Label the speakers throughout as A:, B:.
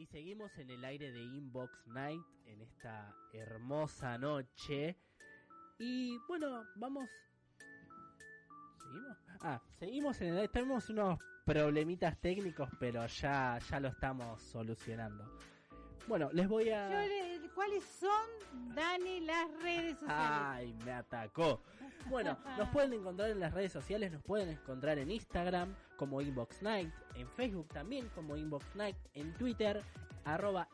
A: Y seguimos en el aire de Inbox Night en esta hermosa noche. Y bueno, vamos... ¿Seguimos? Seguimos en el... Tenemos unos problemitas técnicos, pero ya lo estamos solucionando. Bueno, les voy a...
B: ¿Cuáles son, Dani, las redes sociales?
A: ¡Ay, me atacó! Bueno, nos pueden encontrar en las redes sociales, nos pueden encontrar en Instagram como Inbox Night, en Facebook también como Inbox Night, en Twitter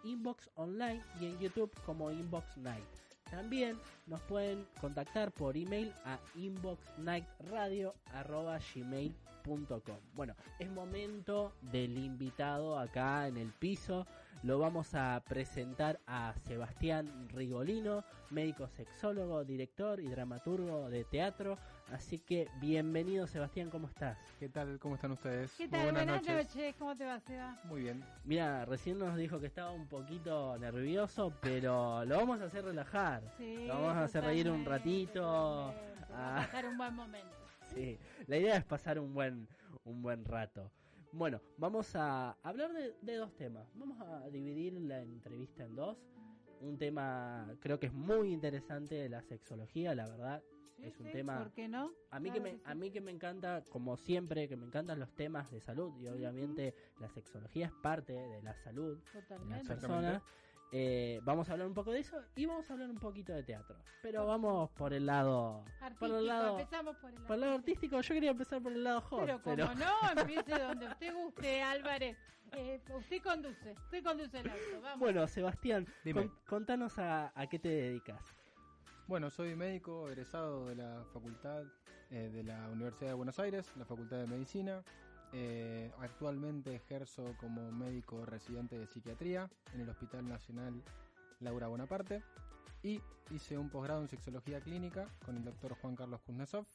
A: @Inbox Online y en YouTube como Inbox Night. También nos pueden contactar por email a inboxnightradio@gmail.com. Bueno, es momento del invitado acá en el piso. Lo vamos a presentar a Sebastián Rigolino, médico sexólogo, director y dramaturgo de teatro. Así que bienvenido, Sebastián, ¿cómo estás?
C: ¿Qué tal? ¿Cómo están ustedes?
B: ¿Qué tal? Buenas noches. ¿Cómo te va, Seba?
C: Muy bien.
A: Mira, recién nos dijo que estaba un poquito nervioso, pero lo vamos a hacer relajar.
B: Sí,
A: lo vamos a hacer reír un ratito.
B: Vamos a pasar un buen momento.
A: Sí, la idea es pasar un buen rato. Bueno, vamos a hablar de dos temas. Vamos a dividir la entrevista en dos. Un tema, creo que es muy interesante, la sexología, la verdad.
B: Sí,
A: es un tema...
B: ¿Por qué no?
A: A mí que me encanta, como siempre, que me encantan los temas de salud. Y obviamente la sexología es parte de la salud de las personas. Vamos a hablar un poco de eso y vamos a hablar un poquito de teatro. Pero vamos por el lado artístico.
B: Empezamos por
A: el lado artístico. Yo quería empezar por el lado hot.
B: Pero como no, empiece donde usted guste, Álvarez. Usted conduce el auto. Vamos.
A: Bueno, Sebastián, contanos a qué te dedicas.
C: Bueno, soy médico egresado de la facultad de la Universidad de Buenos Aires, la Facultad de Medicina. Actualmente ejerzo como médico residente de psiquiatría en el Hospital Nacional Laura Bonaparte y hice un posgrado en sexología clínica con el doctor Juan Carlos Kuznetsov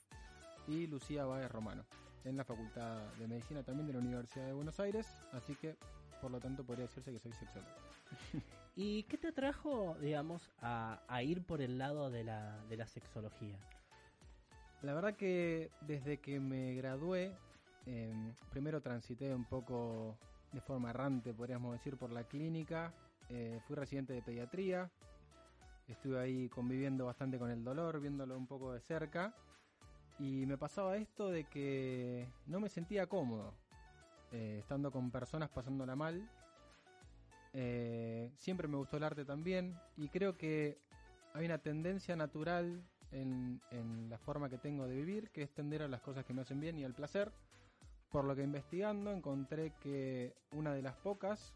C: y Lucía Báez Romano en la Facultad de Medicina también de la Universidad de Buenos Aires, así que por lo tanto podría decirse que soy sexólogo.
A: ¿Y qué te atrajo, digamos, a ir por el lado de la sexología?
C: La verdad que desde que me gradué, primero transité un poco de forma errante, podríamos decir, por la clínica. Fui residente de pediatría, estuve ahí conviviendo bastante con el dolor, viéndolo un poco de cerca, y me pasaba esto de que no me sentía cómodo estando con personas pasándola mal. Siempre me gustó el arte también, y creo que hay una tendencia natural en la forma que tengo de vivir, que es tender a las cosas que me hacen bien y al placer. Por lo que investigando encontré que una de las pocas,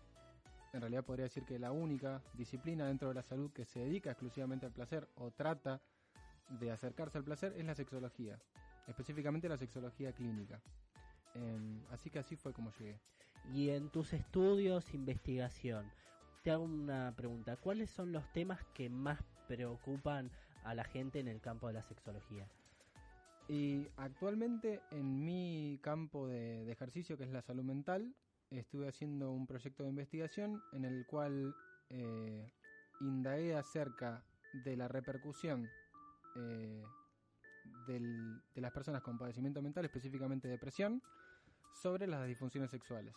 C: en realidad podría decir que la única disciplina dentro de la salud que se dedica exclusivamente al placer o trata de acercarse al placer es la sexología, específicamente la sexología clínica. Así que así fue como llegué.
A: Y en tus estudios, investigación, te hago una pregunta. ¿Cuáles son los temas que más preocupan a la gente en el campo de la sexología?
C: Y actualmente en mi campo de ejercicio, que es la salud mental, estuve haciendo un proyecto de investigación en el cual indagué acerca de la repercusión de las personas con padecimiento mental, específicamente depresión, sobre las disfunciones sexuales.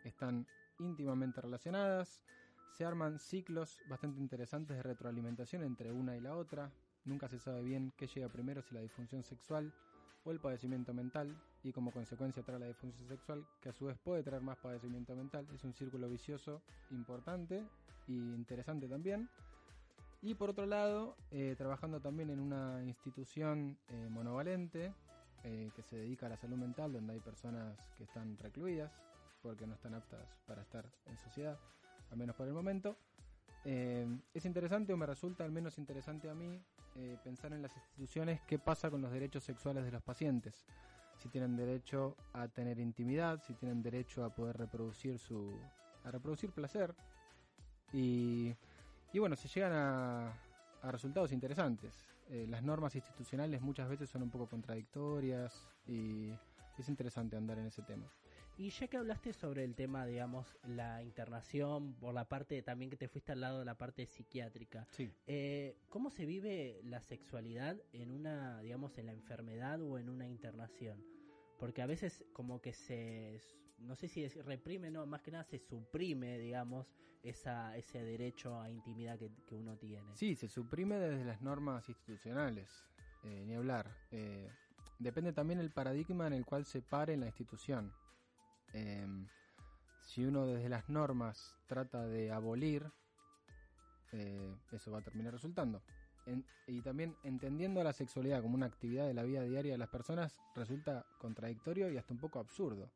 C: Están íntimamente relacionadas, se arman ciclos bastante interesantes de retroalimentación entre una y la otra. Nunca se sabe bien qué llega primero, si la disfunción sexual o el padecimiento mental, y como consecuencia trae la disfunción sexual, que a su vez puede traer más padecimiento mental. Es un círculo vicioso importante e interesante también. Y por otro lado, trabajando también en una institución monovalente que se dedica a la salud mental, donde hay personas que están recluidas porque no están aptas para estar en sociedad, al menos por el momento. Es interesante, o me resulta al menos interesante a mí, pensar en las instituciones, qué pasa con los derechos sexuales de los pacientes, si tienen derecho a tener intimidad, si tienen derecho a poder reproducir placer, y bueno, se llegan a resultados interesantes. Las normas institucionales muchas veces son un poco contradictorias y es interesante andar en ese tema.
A: Y ya que hablaste sobre el tema, digamos, la internación, por la parte también que te fuiste al lado de la parte psiquiátrica,
C: sí.
A: ¿Cómo se vive la sexualidad en una, digamos, en la enfermedad o en una internación? Porque a veces como que no sé si reprime, no, más que nada se suprime, digamos, ese derecho a intimidad que uno tiene.
C: Sí, se suprime desde las normas institucionales, ni hablar. Depende también el paradigma en el cual se pare en la institución. Si uno desde las normas trata de abolir, eso va a terminar resultando. Y también entendiendo la sexualidad como una actividad de la vida diaria de las personas resulta contradictorio y hasta un poco absurdo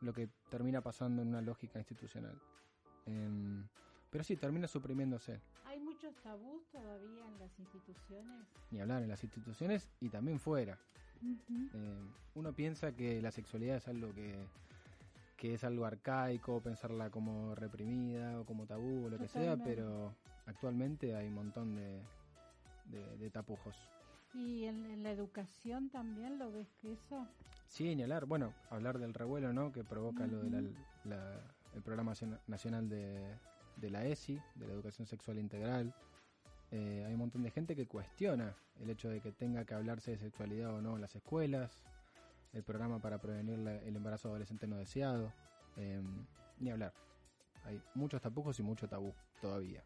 C: lo que termina pasando en una lógica institucional. Pero sí, termina suprimiéndose.
B: ¿Hay muchos tabús todavía en las instituciones?
C: Ni hablar en las instituciones y también fuera. Uno piensa que la sexualidad es algo que es algo arcaico, pensarla como reprimida o como tabú o lo que sea, pero actualmente hay un montón de tapujos.
B: ¿Y en la educación también lo ves que eso?
C: Sí, ni hablar. Bueno, hablar del revuelo, ¿no? Que provoca lo de el Programa Nacional de la ESI, de la Educación Sexual Integral. Hay un montón de gente que cuestiona el hecho de que tenga que hablarse de sexualidad o no en las escuelas, el programa para prevenir el embarazo adolescente no deseado, ni hablar. Hay muchos tapujos y mucho tabú todavía.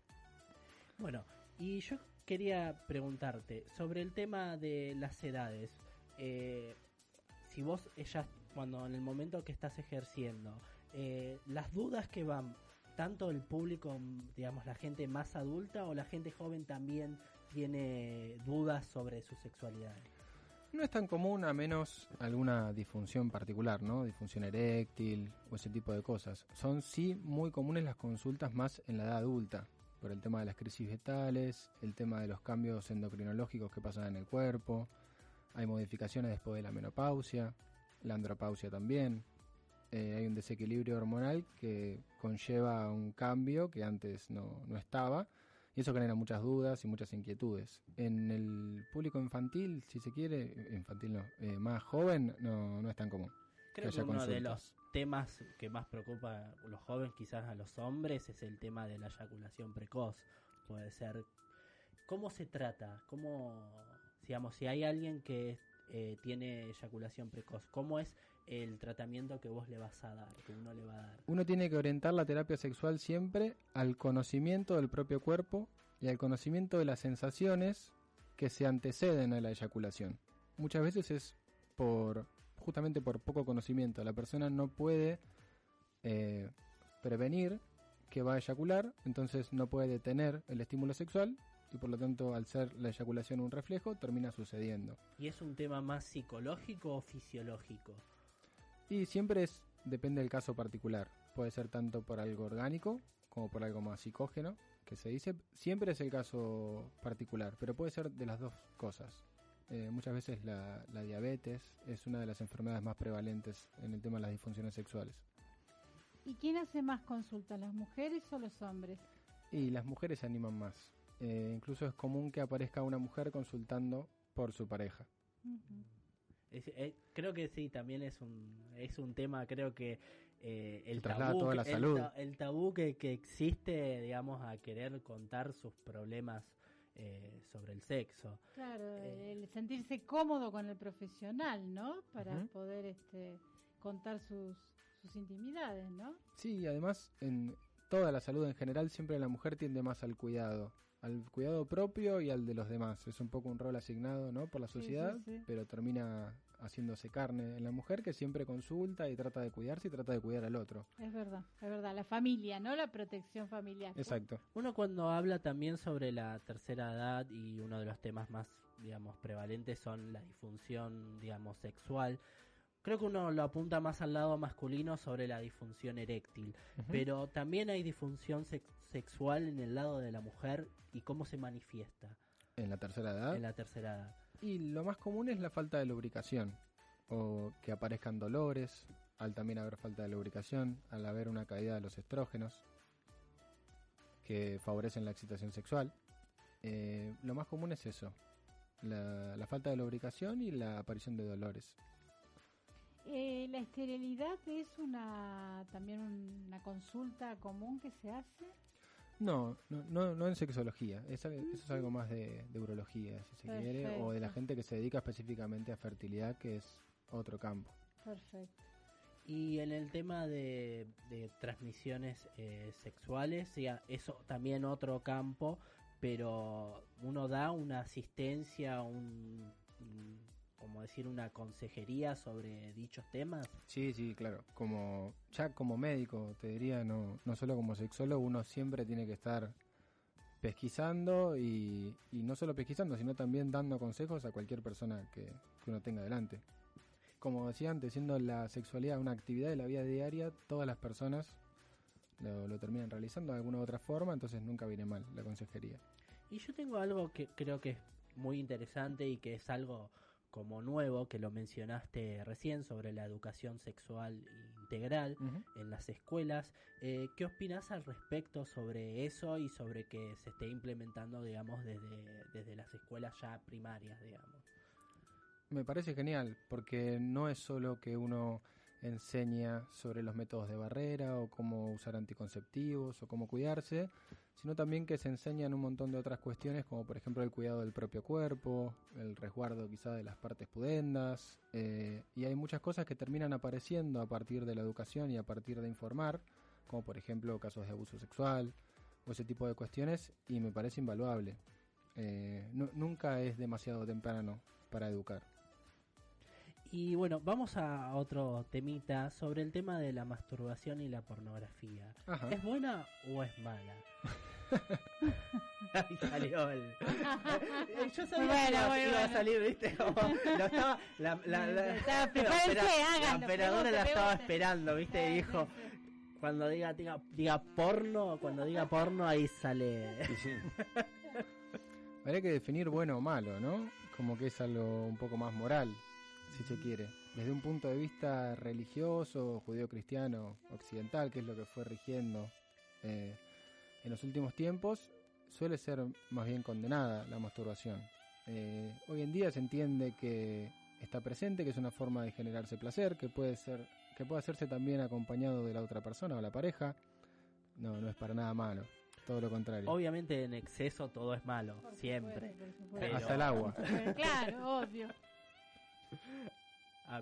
A: Bueno, y yo quería preguntarte sobre el tema de las edades. Si vos, cuando en el momento que estás ejerciendo, las dudas que van, tanto el público, digamos, la gente más adulta o la gente joven también tiene dudas sobre su sexualidad.
C: No es tan común a menos alguna disfunción particular, ¿no? Disfunción eréctil o ese tipo de cosas. Son sí muy comunes las consultas más en la edad adulta, por el tema de las crisis fetales, el tema de los cambios endocrinológicos que pasan en el cuerpo, hay modificaciones después de la menopausia, la andropausia también. Hay un desequilibrio hormonal que conlleva un cambio que antes no estaba, y eso genera muchas dudas y muchas inquietudes. En el público infantil, si se quiere, infantil no, más joven, no es tan común.
A: Creo que uno de los temas que más preocupa a los jóvenes, quizás a los hombres, es el tema de la eyaculación precoz. Puede ser, ¿cómo se trata? Digamos, si hay alguien que tiene eyaculación precoz, ¿cómo es el tratamiento que vos le vas a dar, que uno le va a dar?
C: Uno tiene que orientar la terapia sexual siempre al conocimiento del propio cuerpo y al conocimiento de las sensaciones que se anteceden a la eyaculación. Muchas veces es justamente por poco conocimiento. La persona no puede prevenir que va a eyacular, entonces no puede detener el estímulo sexual y por lo tanto, al ser la eyaculación un reflejo, termina sucediendo.
A: ¿Y es un tema más psicológico o fisiológico?
C: Y siempre depende del caso particular. Puede ser tanto por algo orgánico como por algo más psicógeno, que se dice. Siempre es el caso particular, pero puede ser de las dos cosas. Muchas veces la diabetes es una de las enfermedades más prevalentes en el tema de las disfunciones sexuales.
B: ¿Y quién hace más consultas, las mujeres o los hombres?
C: Y las mujeres se animan más. Incluso es común que aparezca una mujer consultando por su pareja.
A: Creo que sí, también es un tema, creo que el tabú que existe, digamos, a querer contar sus problemas sobre el sexo.
B: Claro, el sentirse cómodo con el profesional, ¿no? Para poder contar sus intimidades, ¿no?
C: Sí, además en toda la salud en general siempre la mujer tiende más al cuidado propio y al de los demás. Es un poco un rol asignado, ¿no? Por la sociedad, sí. Pero termina haciéndose carne en la mujer, que siempre consulta y trata de cuidarse y trata de cuidar al otro.
B: Es verdad. La familia, ¿no? La protección familiar.
C: Exacto.
A: Uno cuando habla también sobre la tercera edad, y uno de los temas más, digamos, prevalentes son la disfunción, digamos, sexual. Creo que uno lo apunta más al lado masculino sobre la disfunción eréctil, pero también hay disfunción sexual en el lado de la mujer, y cómo se manifiesta.
C: ¿En la tercera edad?
A: En la tercera edad.
C: Y lo más común es la falta de lubricación, o que aparezcan dolores, al también haber falta de lubricación, al haber una caída de los estrógenos, que favorecen la excitación sexual. Lo más común es eso, la falta de lubricación y la aparición de dolores.
B: ¿La esterilidad es también una consulta común que se hace?
C: No en sexología, eso es algo más de urología, si se quiere, o de la gente que se dedica específicamente a fertilidad, que es otro campo.
B: Perfecto.
A: Y en el tema de transmisiones sexuales, sí, eso también otro campo, pero uno da una asistencia, como decir, una consejería sobre dichos temas.
C: Sí, sí, claro. Como médico, te diría, no solo como sexólogo, uno siempre tiene que estar pesquisando y no solo pesquisando, sino también dando consejos a cualquier persona que uno tenga delante. Como decía antes, siendo la sexualidad una actividad de la vida diaria, todas las personas lo terminan realizando de alguna u otra forma, entonces nunca viene mal la consejería.
A: Y yo tengo algo que creo que es muy interesante y que es algo como nuevo, que lo mencionaste recién, sobre la educación sexual integral en las escuelas. ¿Qué opinas al respecto sobre eso y sobre que se esté implementando, digamos, desde las escuelas ya primarias, digamos?
C: Me parece genial, porque no es solo que uno enseña sobre los métodos de barrera o cómo usar anticonceptivos o cómo cuidarse, sino también que se enseñan un montón de otras cuestiones, como por ejemplo el cuidado del propio cuerpo, el resguardo quizá de las partes pudendas, y hay muchas cosas que terminan apareciendo a partir de la educación y a partir de informar, como por ejemplo casos de abuso sexual o ese tipo de cuestiones, y me parece invaluable. Nunca es demasiado temprano para educar.
A: Y bueno, vamos a otro temita sobre el tema de la masturbación y la pornografía.
C: Ajá.
A: ¿Es buena o es mala? Ahí salió el... Yo sabía que iba a salir, ¿viste? Como, lo estaba... La operadora la estaba esperando, ¿viste? Y dijo... Cuando diga porno, ahí sale...
C: Sí. Habría que definir bueno o malo, ¿no? Como que es algo un poco más moral, si se quiere. Desde un punto de vista religioso, judeo-cristiano, occidental, que es lo que fue rigiendo en los últimos tiempos, suele ser más bien condenada la masturbación. Hoy en día se entiende que está presente, que es una forma de generarse placer, que puede hacerse también acompañado de la otra persona o la pareja. No es para nada malo. Todo lo contrario.
A: Obviamente en exceso todo es malo, por siempre.
B: Supuesto.
A: Pero...
C: Hasta el agua.
B: Claro, obvio.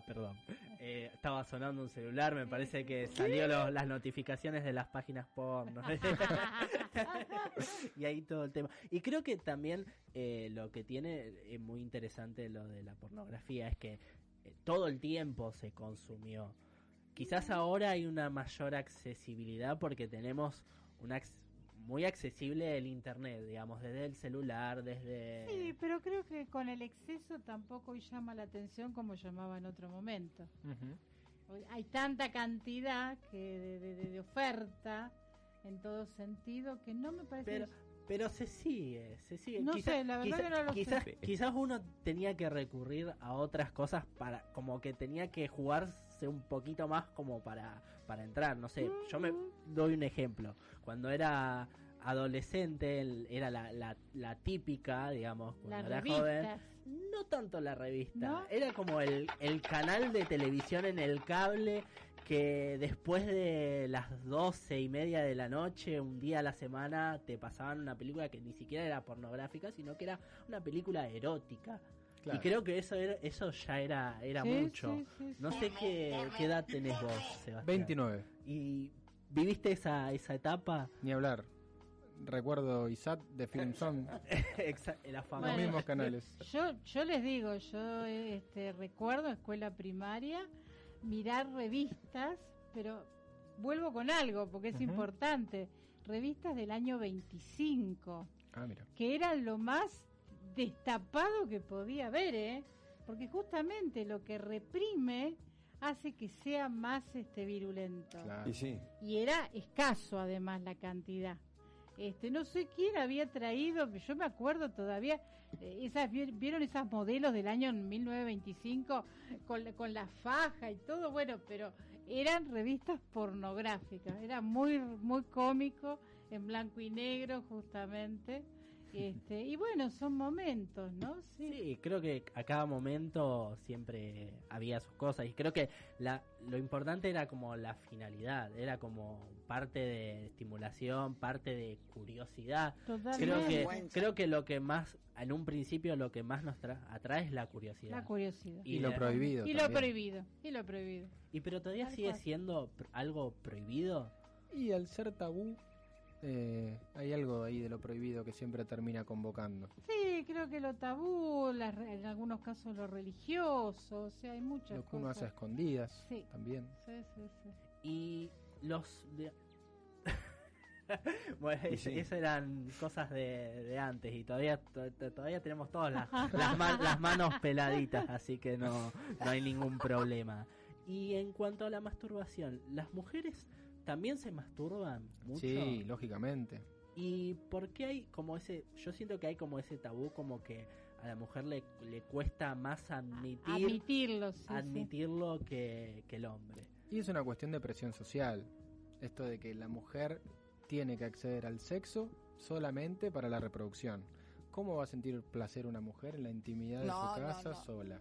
A: Perdón. Estaba sonando un celular, me parece que salió las notificaciones de las páginas porno. Y ahí todo el tema. Y creo que también lo que tiene muy interesante lo de la pornografía es que todo el tiempo se consumió. Quizás ahora hay una mayor accesibilidad porque tenemos muy accesible el internet, digamos, desde el celular, desde...
B: Sí, pero creo que con el exceso tampoco llama la atención como llamaba en otro momento. Hay tanta cantidad de oferta en todo sentido que no me parece...
A: Pero se sigue.
B: No sé, la verdad que no lo sé.
A: Quizás uno tenía que recurrir a otras cosas como que tenía que jugarse un poquito más como para entrar, no sé, yo me doy un ejemplo. Cuando era adolescente era la típica, digamos, cuando era joven, no tanto la revista, ¿no? Era como el canal de televisión en el cable que después de las 12:30 de la noche, un día a la semana, te pasaban una película que ni siquiera era pornográfica, sino que era una película erótica. Claro. Y creo que eso ya era sí, mucho. Sí, no sé qué edad tenés vos, Sebastián.
C: 29.
A: ¿Y viviste esa etapa?
C: Ni hablar. Recuerdo ISAT de Film Zone.
A: La famosa.
C: Los mismos canales.
B: Yo les digo, yo recuerdo escuela primaria, mirar revistas, pero vuelvo con algo porque es importante. Revistas del año 25.
C: Mira.
B: Que eran lo más destapado que podía haber, porque justamente lo que reprime hace que sea más virulento.
C: Claro.
B: Y era escaso además la cantidad. No sé quién había traído, yo me acuerdo todavía, ¿vieron esas modelos del año 1925 con la faja y todo? Bueno, pero eran revistas pornográficas, era muy muy cómico, en blanco y negro justamente. Y bueno, son momentos, ¿no?
A: Sí, creo que a cada momento siempre había sus cosas y creo que lo importante era como la finalidad, era como parte de estimulación, parte de curiosidad.
B: Totalmente.
A: Creo que lo que más, en un principio, lo que más nos atrae es la curiosidad.
B: La curiosidad.
C: Y lo prohibido.
B: Y lo prohibido. Y lo prohibido.
A: Y pero todavía
B: Tal
A: sigue
B: cual.
A: siendo algo prohibido.
C: Y al ser tabú, hay algo ahí de lo prohibido que siempre termina convocando.
B: Sí, creo que lo tabú, en algunos casos lo religioso, o sea, hay muchas
C: Lo que uno hace a
B: cosas.
C: escondidas
B: Sí.
C: también.
B: Sí.
A: Y los... bueno,
C: Y sí.
A: esas eran cosas de antes y todavía tenemos todas las manos peladitas, así que no hay ningún problema. Y en cuanto a la masturbación, ¿las mujeres también se masturban mucho?
C: Sí, lógicamente.
A: ¿Y por qué hay como yo siento que hay como ese tabú, como que a la mujer le cuesta más
B: Admitirlo, sí.
A: admitirlo que el hombre?
C: Y es una cuestión de presión social. Esto de que la mujer tiene que acceder al sexo solamente para la reproducción. ¿Cómo va a sentir placer una mujer en la intimidad de su casa sola?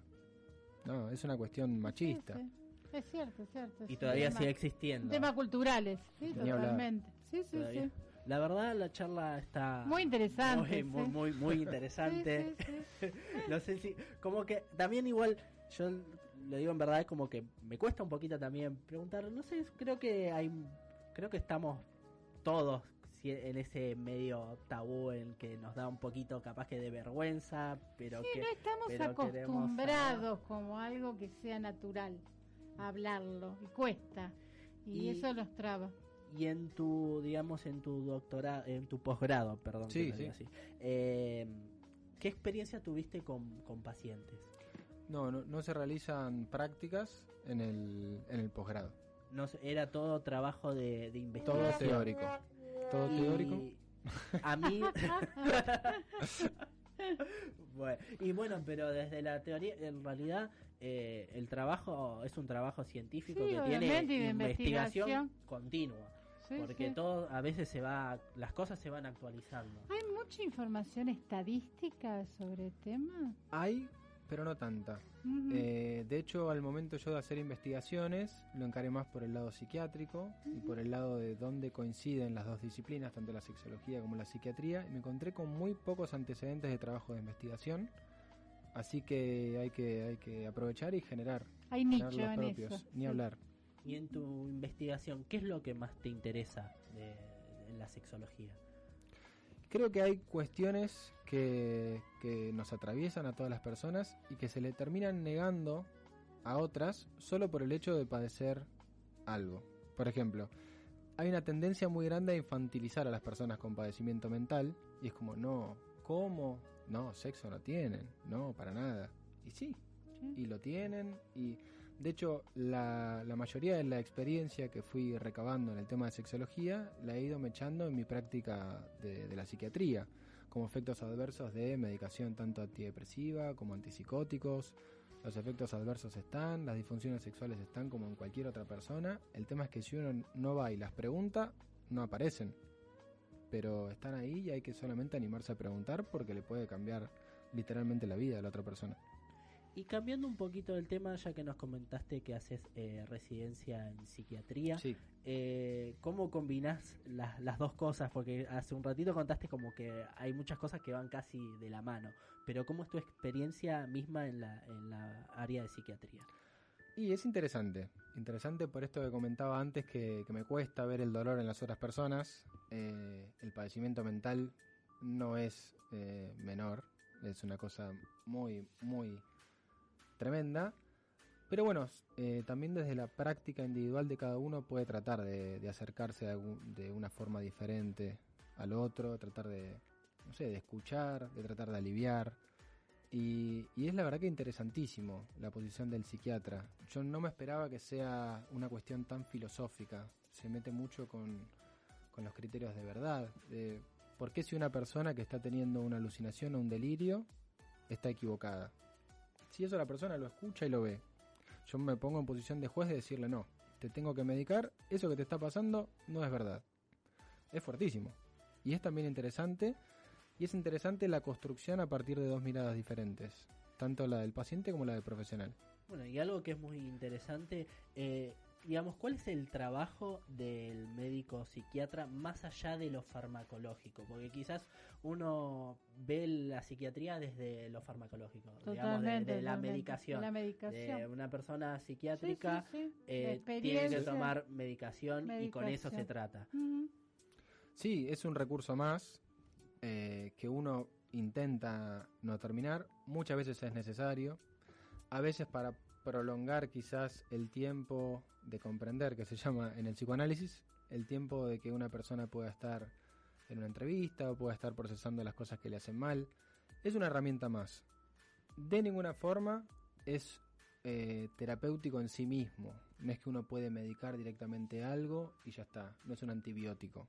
C: No, es una cuestión machista.
B: Sí. Es cierto.
A: Y todavía sigue
B: Un
A: existiendo.
B: tema culturales, sí,
C: Ni hablar.
B: totalmente. Sí.
A: La verdad, la charla está
B: Muy interesante.
A: muy interesante.
B: Sí.
A: No sé si, como que también igual, yo lo digo en verdad, es como que me cuesta un poquito también preguntar, no sé, creo que estamos todos en ese medio tabú en que nos da un poquito capaz que de vergüenza, pero
B: Sí,
A: que
B: no estamos
A: pero
B: acostumbrados como algo que sea natural a hablarlo, y cuesta, y eso nos traba.
A: Y en tu, digamos, en tu doctorado, en tu posgrado, perdón,
C: Sí,
A: que lo diga
C: sí.
A: así, ¿qué experiencia tuviste con pacientes?
C: No se realizan prácticas en el posgrado.
A: No sé, era todo trabajo de
C: Todo
A: investigación.
C: teórico. Todo teórico.
A: A mí... bueno, pero desde la teoría, en realidad, el trabajo es un trabajo científico
B: Sí,
A: que
B: obviamente, y
A: tiene
B: de
A: investigación continua.
B: Sí,
A: Porque
B: sí.
A: todo, a veces las cosas se van actualizando.
B: ¿Hay mucha información estadística sobre el tema?
C: Hay, pero no tanta.
B: Ujú.
C: De hecho, al momento yo de hacer investigaciones, lo encaré más por el lado psiquiátrico y por el lado de dónde coinciden las dos disciplinas, tanto la sexología como la psiquiatría, y me encontré con muy pocos antecedentes de trabajo de investigación, así que hay que aprovechar y generar
B: Hay
C: generar
B: nicho
C: los
B: en
C: propios,
B: eso.
C: ni
B: sí.
C: hablar.
A: Y en tu investigación, ¿qué es lo que más te interesa en la sexología?
C: Creo que hay cuestiones que nos atraviesan a todas las personas y que se le terminan negando a otras solo por el hecho de padecer algo. Por ejemplo, hay una tendencia muy grande a infantilizar a las personas con padecimiento mental y es como, no, ¿cómo? No, sexo no tienen, no, para nada. Y sí,
B: Sí.
C: y lo tienen y de hecho la mayoría de la experiencia que fui recabando en el tema de sexología la he ido mechando en mi práctica de la psiquiatría como efectos adversos de medicación tanto antidepresiva como antipsicóticos. Los efectos adversos están, las disfunciones sexuales están como en cualquier otra persona. El tema es que si uno no va y las pregunta, no aparecen, pero están ahí y hay que solamente animarse a preguntar porque le puede cambiar literalmente la vida a la otra persona.
A: Y cambiando un poquito del tema, ya que nos comentaste que haces residencia en psiquiatría,
C: Sí.
A: ¿Cómo combinás las dos cosas? Porque hace un ratito contaste como que hay muchas cosas que van casi de la mano, pero ¿cómo es tu experiencia misma en la área de psiquiatría?
C: Y es interesante por esto que comentaba antes que me cuesta ver el dolor en las otras personas. El padecimiento mental no es menor, es una cosa muy, muy tremenda. Pero bueno, también desde la práctica individual de cada uno puede tratar de acercarse de una forma diferente al otro, tratar de, no sé, de escuchar, de tratar de aliviar. Y es la verdad que interesantísimo la posición del psiquiatra. Yo no me esperaba que sea una cuestión tan filosófica. Se mete mucho con los criterios de verdad. De ¿por qué si una persona que está teniendo una alucinación o un delirio está equivocada? Si eso la persona lo escucha y lo ve, yo me pongo en posición de juez de decirle no, te tengo que medicar, eso que te está pasando no es verdad. Es fuertísimo. Y es también interesante Y es interesante la construcción a partir de dos miradas diferentes, tanto la del paciente como la del profesional.
A: Bueno, y algo que es muy interesante, digamos, ¿cuál es el trabajo del médico psiquiatra más allá de lo farmacológico? Porque quizás uno ve la psiquiatría desde lo farmacológico, digamos, de la medicación. De una persona psiquiátrica tiene que tomar medicación y con eso se trata.
C: Sí, es un recurso más que uno intenta no terminar. Muchas veces es necesario. A veces para prolongar quizás el tiempo de comprender, que se llama en el psicoanálisis, el tiempo de que una persona pueda estar en una entrevista o pueda estar procesando las cosas que le hacen mal. Es una herramienta más. De ninguna forma es terapéutico en sí mismo. No es que uno puede medicar directamente algo y ya está. No es un antibiótico.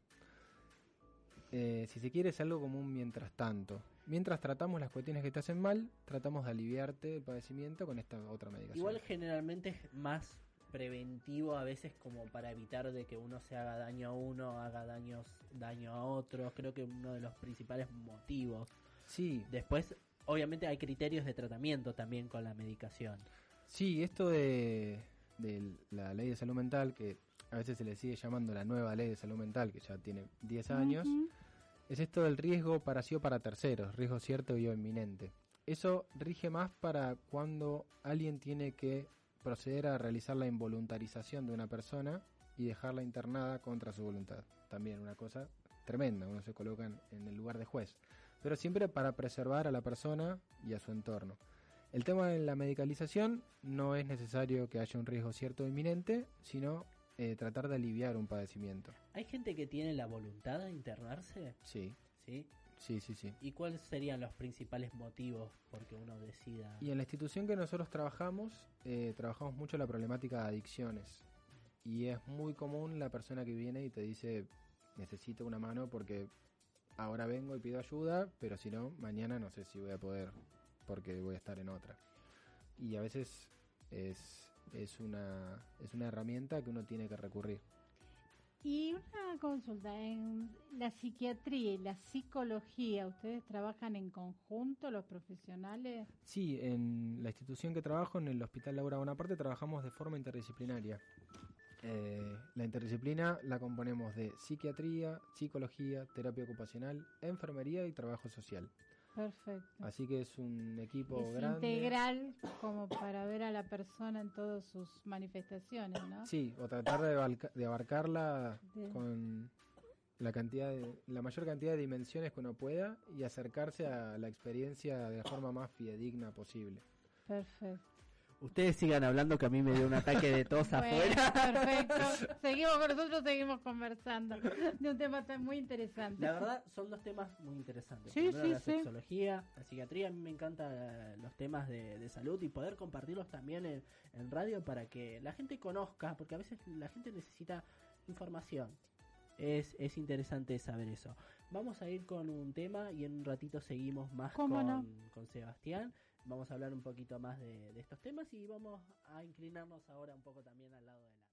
C: Si se quiere es algo como un mientras tanto. Mientras tratamos las cuestiones que te hacen mal, tratamos de aliviarte el padecimiento con esta otra medicación.
A: Igual generalmente es más preventivo a veces, como para evitar de que uno se haga daño a uno, haga daño a otros. Creo que uno de los principales motivos.
C: Sí.
A: Después, obviamente hay criterios de tratamiento también con la medicación.
C: Sí, esto de la ley de salud mental, que a veces se le sigue llamando la nueva ley de salud mental, que ya tiene 10 años, es esto del riesgo para sí o para terceros, riesgo cierto y o inminente. Eso rige más para cuando alguien tiene que proceder a realizar la involuntarización de una persona y dejarla internada contra su voluntad. También una cosa tremenda, uno se coloca en el lugar de juez, pero siempre para preservar a la persona y a su entorno. El tema de la medicalización no es necesario que haya un riesgo cierto o inminente, sino tratar de aliviar un padecimiento.
A: ¿Hay gente que tiene la voluntad de internarse?
C: Sí.
A: ¿Sí?
C: Sí.
A: ¿Y cuáles serían los principales motivos por que uno decida?
C: Y en la institución que nosotros trabajamos mucho la problemática de adicciones. Y es muy común la persona que viene y te dice, necesito una mano porque ahora vengo y pido ayuda, pero si no, mañana no sé si voy a poder porque voy a estar en otra. Y a veces es una herramienta que uno tiene que recurrir.
B: Y una consulta, en la psiquiatría y la psicología, ¿ustedes trabajan en conjunto los profesionales?
C: Sí, en la institución que trabajo, en el Hospital Laura Bonaparte, trabajamos de forma interdisciplinaria. La interdisciplina la componemos de psiquiatría, psicología, terapia ocupacional, enfermería y trabajo social.
B: Perfecto.
C: Así que es un equipo
B: es
C: grande.
B: Integral, como para ver a la persona en todas sus manifestaciones, ¿no?
C: Sí, o tratar de abarcarla con la mayor cantidad de dimensiones que uno pueda y acercarse a la experiencia de la forma más fidedigna posible.
B: Perfecto.
A: Ustedes sigan hablando, que a mí me dio un ataque de tos afuera.
B: Perfecto. Nosotros seguimos conversando de un tema tan muy interesante.
A: La verdad, son dos temas muy interesantes.
B: Sí,
A: Primero,
B: sí,
A: la
B: sí.
A: sexología, la psiquiatría. A mí me encantan los temas de salud y poder compartirlos también en radio para que la gente conozca, porque a veces la gente necesita información. Es interesante saber eso. Vamos a ir con un tema y en un ratito seguimos más con Sebastián. Vamos a hablar un poquito más de estos temas y vamos a inclinarnos ahora un poco también al lado de la